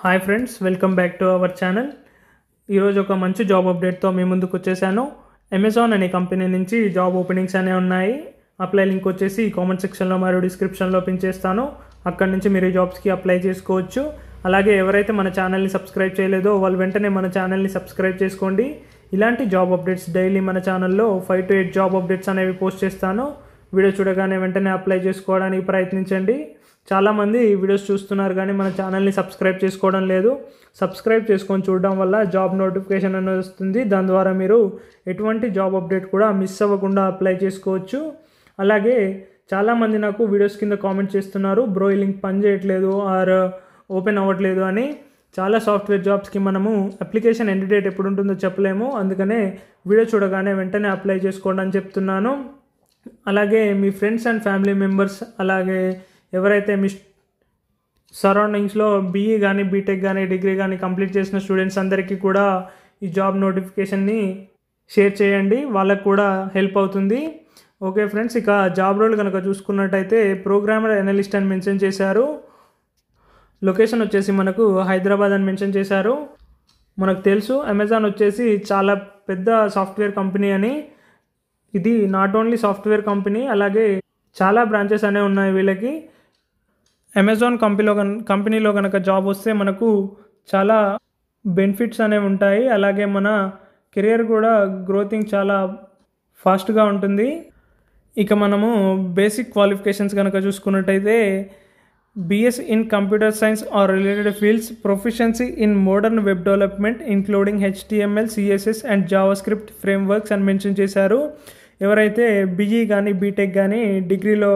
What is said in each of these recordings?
Hi friends, welcome back to our channel. ఈరోజు ఒక మంచి జాబ్ అప్డేట్తో మీ ముందుకు వచ్చేసాను. అమెజాన్ అనే కంపెనీ నుంచి జాబ్ ఓపెనింగ్స్ అనేవి ఉన్నాయి. అప్లై లింక్ వచ్చేసి కామెంట్ సెక్షన్లో మరియు డిస్క్రిప్షన్లో పిన్ చేస్తాను. అక్కడి నుంచి మీరు ఈ జాబ్స్కి అప్లై చేసుకోవచ్చు. అలాగే ఎవరైతే మన ఛానల్ని సబ్స్క్రైబ్ చేయలేదో వాళ్ళు వెంటనే మన ఛానల్ని సబ్స్క్రైబ్ చేసుకోండి. ఇలాంటి జాబ్ అప్డేట్స్ డైలీ మన ఛానల్లో 5 to 8 జాబ్ అప్డేట్స్ అనేవి పోస్ట్ చేస్తాను. వీడియో చూడగానే వెంటనే అప్లై చేసుకోవడానికి ప్రయత్నించండి. చాలామంది వీడియోస్ చూస్తున్నారు కానీ మన ఛానల్ని సబ్స్క్రైబ్ చేసుకోవడం లేదు. సబ్స్క్రైబ్ చేసుకొని చూడడం వల్ల జాబ్ నోటిఫికేషన్ అనేది వస్తుంది. దాని ద్వారా మీరు ఎటువంటి జాబ్ అప్డేట్ కూడా మిస్ అవ్వకుండా అప్లై చేసుకోవచ్చు. అలాగే చాలామంది నాకు వీడియోస్ కింద కామెంట్ చేస్తున్నారు, బ్రో ఈ లింక్ పని చేయట్లేదు ఆర్ ఓపెన్ అవ్వట్లేదు అని. చాలా సాఫ్ట్వేర్ జాబ్స్కి మనము అప్లికేషన్ ఎండ్ డేట్ ఎప్పుడు ఉంటుందో చెప్పలేము. అందుకనే వీడియో చూడగానే వెంటనే అప్లై చేసుకోండి అని చెప్తున్నాను. అలాగే మీ ఫ్రెండ్స్ అండ్ ఫ్యామిలీ మెంబర్స్, అలాగే ఎవరైతే మీ సరౌండింగ్స్లో బీఈ కానీ బీటెక్ కానీ డిగ్రీ కానీ కంప్లీట్ చేసిన స్టూడెంట్స్ అందరికీ కూడా ఈ జాబ్ నోటిఫికేషన్ని షేర్ చేయండి, వాళ్ళకు కూడా హెల్ప్ అవుతుంది. ఓకే ఫ్రెండ్స్, ఇక జాబ్ రోల్ కనుక చూసుకున్నట్టయితే ప్రోగ్రామర్ అనలిస్ట్ అని మెన్షన్ చేశారు. లొకేషన్ వచ్చేసి మనకు హైదరాబాద్ అని మెన్షన్ చేశారు. మనకు తెలుసు అమెజాన్ వచ్చేసి చాలా పెద్ద సాఫ్ట్వేర్ కంపెనీ అని. ఇది నాట్ ఓన్లీ సాఫ్ట్వేర్ కంపెనీ, అలాగే చాలా బ్రాంచెస్ అనేవి ఉన్నాయి వీళ్ళకి. అమెజాన్ కంపెనీలో కనుక జాబ్ వస్తే మనకు చాలా బెనిఫిట్స్ అనేవి ఉంటాయి. అలాగే మన కెరియర్ కూడా గ్రోతింగ్ చాలా ఫాస్ట్గా ఉంటుంది. ఇక మనము బేసిక్ క్వాలిఫికేషన్స్ కనుక చూసుకున్నట్టయితే BS in computer science or related fields, proficiency in modern web development including HTML, CSS and JavaScript frameworks అని మెన్షన్ చేశారు. ఎవరైతే BE కానీ బీటెక్ కానీ డిగ్రీలో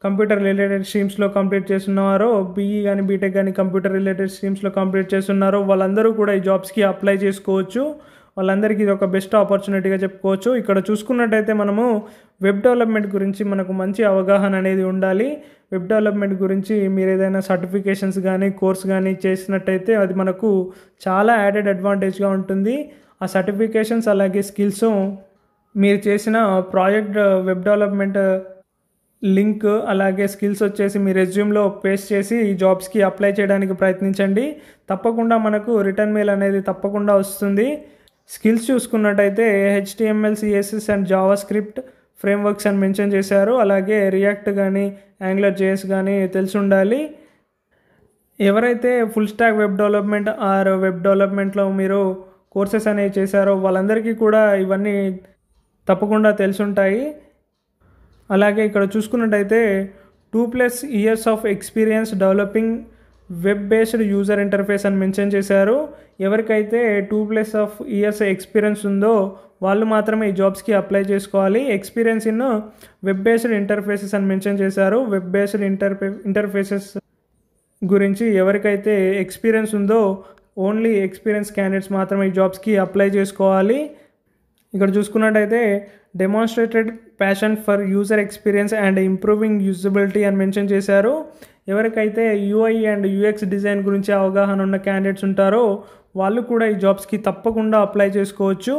కంప్యూటర్ రిలేటెడ్ స్ట్రీమ్స్లో కంప్లీట్ చేస్తున్నారో, BE కానీ బీటెక్ కానీ కంప్యూటర్ రిలేటెడ్ స్ట్రీమ్స్లో కంప్లీట్ చేస్తున్నారో వాళ్ళందరూ కూడా ఈ జాబ్స్కి అప్లై చేసుకోవచ్చు. వాళ్ళందరికీ ఇది ఒక బెస్ట్ ఆపర్చునిటీగా చెప్పుకోవచ్చు. ఇక్కడ చూసుకున్నట్టయితే మనము వెబ్ డెవలప్మెంట్ గురించి మనకు మంచి అవగాహన అనేది ఉండాలి. వెబ్ డెవలప్మెంట్ గురించి మీరు ఏదైనా సర్టిఫికేషన్స్ కానీ కోర్స్ కానీ చేసినట్టయితే అది మనకు చాలా యాడెడ్ అడ్వాంటేజ్గా ఉంటుంది. ఆ సర్టిఫికేషన్స్ అలాగే స్కిల్స్ మీరు చేసిన ప్రాజెక్ట్ వెబ్ డెవలప్మెంట్ లింక్ అలాగే స్కిల్స్ వచ్చేసి మీ రెజ్యూమ్లో పేస్ట్ చేసి ఈ జాబ్స్కి అప్లై చేయడానికి ప్రయత్నించండి. తప్పకుండా మనకు రిటర్న్ మెయిల్ అనేది తప్పకుండా వస్తుంది. స్కిల్స్ చూసుకున్నట్టయితే HTML, CSS and JavaScript frameworks అని మెన్షన్ చేశారు. అలాగే రియాక్ట్ కానీ AngularJS కానీ తెలిసి ఉండాలి. ఎవరైతే full stock web development are web డెవలప్మెంట్లో మీరు కోర్సెస్ అనేవి చేశారో వాళ్ళందరికీ కూడా ఇవన్నీ తప్పకుండా తెలిసి ఉంటాయి. అలాగే ఇక్కడ చూసుకున్నట్టయితే 2+ years of experience developing web based user interface అని మెన్షన్ చేశారు. ఎవరికైతే 2+ years ఎక్స్పీరియన్స్ ఉందో వాళ్ళు మాత్రమే ఈ జాబ్స్కి అప్లై చేసుకోవాలి. Experience in web based interfaces అని మెన్షన్ చేశారు. వెబ్ బేస్డ్ ఇంటర్ఫేసెస్ గురించి ఎవరికైతే ఎక్స్పీరియన్స్ ఉందో ఓన్లీ ఎక్స్పీరియన్స్ క్యాండిడేట్స్ మాత్రమే ఈ జాబ్స్కి అప్లై చేసుకోవాలి. ఇక్కడ చూసుకున్నట్టయితే demonstrated passion for user experience and improving usability అని మెన్షన్ చేశారు. ఎవరికైతే UI అండ్ UX డిజైన్ గురించి అవగాహన ఉన్న క్యాండిడేట్స్ ఉంటారో వాళ్ళు కూడా ఈ జాబ్స్కి తప్పకుండా అప్లై చేసుకోవచ్చు.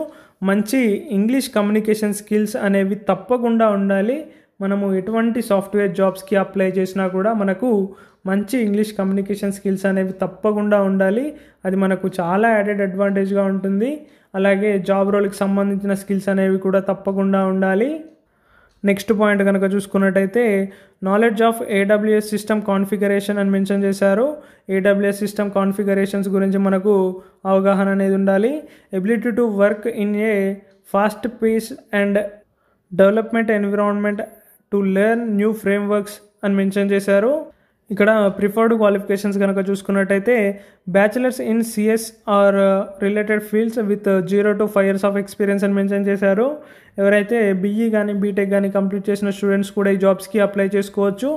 మంచి ఇంగ్లీష్ కమ్యూనికేషన్ స్కిల్స్ అనేవి తప్పకుండా ఉండాలి. మనము ఎటువంటి సాఫ్ట్వేర్ జాబ్స్కి అప్లై చేసినా కూడా మనకు మంచి ఇంగ్లీష్ కమ్యూనికేషన్ స్కిల్స్ అనేవి తప్పకుండా ఉండాలి. అది మనకు చాలా యాడెడ్ అడ్వాంటేజ్గా ఉంటుంది. అలాగే జాబ్ రోల్కి సంబంధించిన స్కిల్స్ అనేవి కూడా తప్పకుండా ఉండాలి. నెక్స్ట్ పాయింట్ కనుక చూసుకున్నట్టయితే knowledge of AWS system configuration అని మెన్షన్ చేశారు. AWS సిస్టమ్ కాన్ఫిగరేషన్స్ గురించి మనకు అవగాహన అనేది ఉండాలి. Ability to work in a fast pace and development environment to learn new frameworks అని మెన్షన్ చేశారు. ఇక్కడ ప్రిఫర్డ్ క్వాలిఫికేషన్స్ కనుక చూసుకున్నట్టయితే bachelors in CS or related fields with 0 to 5 years of experience అని మెన్షన్ చేశారు. ఎవరైతే BE కానీ బీటెక్ కానీ కంప్లీట్ చేసిన స్టూడెంట్స్ కూడా ఈ జాబ్స్కి అప్లై చేసుకోవచ్చు.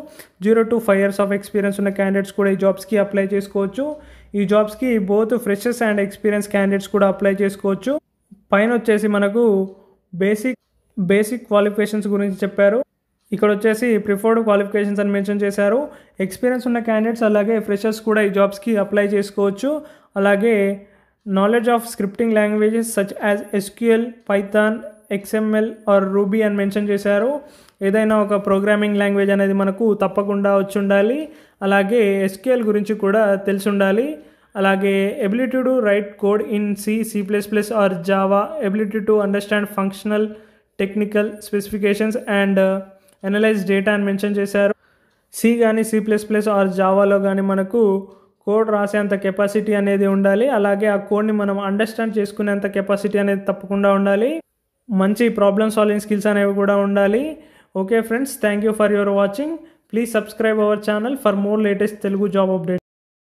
0 to 5 years ఆఫ్ ఎక్స్పీరియన్స్ ఉన్న క్యాండిడేట్స్ కూడా ఈ జాబ్స్కి అప్లై చేసుకోవచ్చు. ఈ జాబ్స్కి both freshers and experience candidates కూడా అప్లై చేసుకోవచ్చు. పైన వచ్చేసి మనకు బేసిక్ క్వాలిఫికేషన్స్ గురించి చెప్పారు. ఇక్కడ వచ్చేసి ప్రిఫర్డ్ క్వాలిఫికేషన్స్ అని మెన్షన్ చేశారు. ఎక్స్పీరియన్స్ ఉన్న క్యాండిడేట్స్ అలాగే ఫ్రెషర్స్ కూడా ఈ జాబ్స్కి అప్లై చేసుకోవచ్చు. అలాగే knowledge of scripting languages such as SQL, Python, XML or Ruby అని మెన్షన్ చేశారు. ఏదైనా ఒక ప్రోగ్రామింగ్ లాంగ్వేజ్ అనేది మనకు తప్పకుండా వచ్చి ఉండాలి. అలాగే SQL గురించి కూడా తెలిసి ఉండాలి. అలాగే ability to write code in C++ or Java, ability to understand functional technical specifications and analyze data అని మెన్షన్ చేశారు. సి కానీ C++ ఆర్ జావాలో కానీ మనకు కోడ్ రాసేంత కెపాసిటీ అనేది ఉండాలి. అలాగే ఆ కోడ్ని మనం అండర్స్టాండ్ చేసుకునేంత కెపాసిటీ అనేది తప్పకుండా ఉండాలి. మంచి ప్రాబ్లమ్ సాల్వింగ్ స్కిల్స్ అనేవి కూడా ఉండాలి. Okay friends, thank you for your watching. Please subscribe our channel for more latest Telugu job updates.